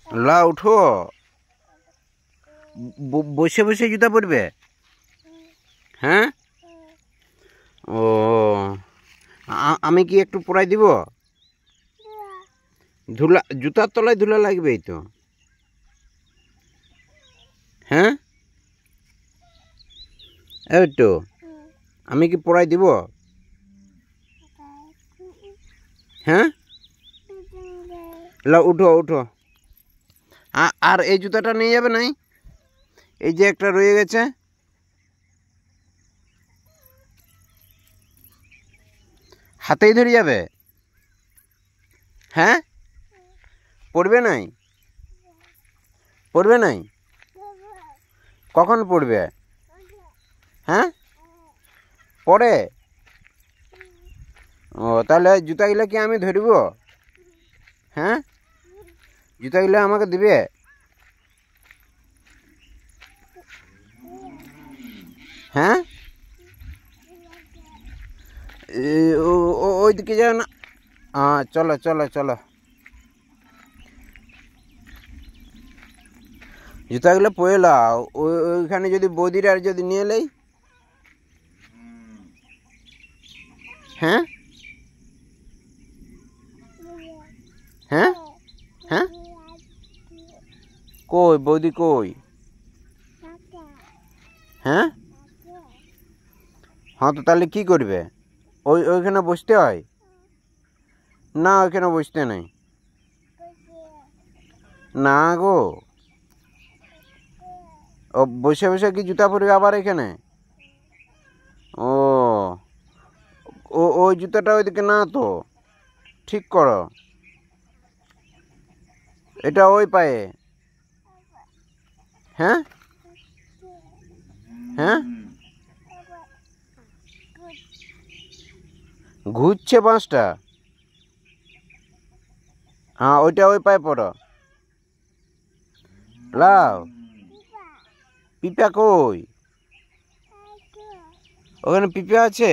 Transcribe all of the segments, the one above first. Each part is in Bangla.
লা উঠো, বসে বসে জুতা পরবে? হ্যাঁ, ও আমি কি একটু পরাই দিব? ধুলা, জুতার তলায় ধুলা লাগবেই তো। হ্যাঁ, এই তো আমি কি পরাই দিব? হ্যাঁ, লা উঠো উঠো। আর এই জুতাটা নিয়ে যাবে নাই? এই যে একটা রয়ে গেছে, হাতেই ধরে যাবে? হ্যাঁ, পড়বে নাই? পড়বে নাই? কখন পড়বে? হ্যাঁ, পরে? ও তাহলে জুতাগুলো কি আমি ধরব? হ্যাঁ, জুতাগুলো আমাকে দিবে? হ্যাঁ, ওইদিকে যাও না। চলো চলো চলো, জুতাগুলো পরে লাও। ওইখানে যদি বৌদির আর যদি নিয়ে এলেই। হ্যাঁ, হ্যাঁ, হ্যাঁ, কই বৌদি কই? হ্যাঁ, হ্যাঁ, তো তাহলে কি করবে? ওইখানে বসতে হয় না? ওইখানে বসতে নেই না গো। ও বসে বসে কি জুতা পরবে আবার এখানে? ও ওই জুতাটা ওইদিকে না তো, ঠিক করো। এটা ওই পায়ে। হ্যাঁ, হ্যাঁ, ঘুরছে বাঁশটা। হ্যাঁ, ওইটা ওই পায়ে পড়ো। লাও, পিঁপা কই? ওখানে পিঁপা আছে?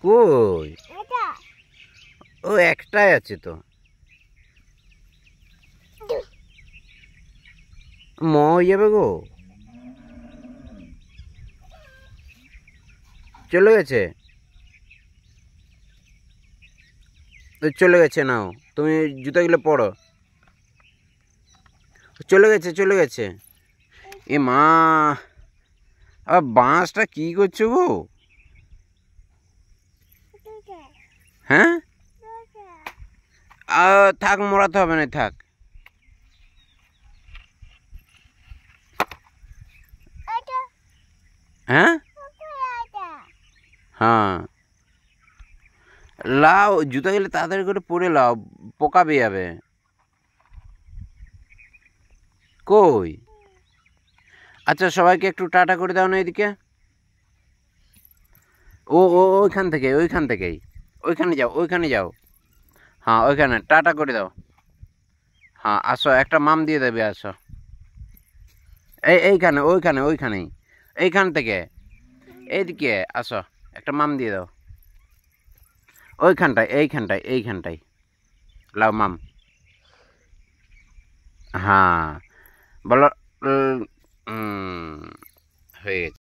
কই? ও একটাই আছে তো। হয়ে যাবে গো। চলে গেছে? চলে গেছে, নাও তুমি জুতাগুলো পরো। চলে গেছে চলে গেছে। এ মা, আবার বাঁশটা কি করছো গো? হ্যাঁ, থাক, মরাতে হবে না, থাক। হ্যাঁ, হ্যাঁ, লাও জুতা গেলে তাড়াতাড়ি করে পরে লাও, পোকা পেয়ে যাবে। কই? আচ্ছা, সবাইকে একটু টাটা করে দাও না এদিকে। ওইখান থেকে, ওইখান থেকেই, ওইখানে যাও, ওইখানে যাও। হ্যাঁ, ওইখানে টাটা করে দাও। হ্যাঁ, আসো, একটা মাম দিয়ে দেবে, আসো। এইখানে, ওইখানে, ওইখানেই, এইখান থেকে এইদিকে আসো, একটা মাম দিয়ে দাও। ওইখানটায়, এইখানটায়, এইখানটায় লাও মাম। হ্যাঁ, বলো। হয়ে গেছে।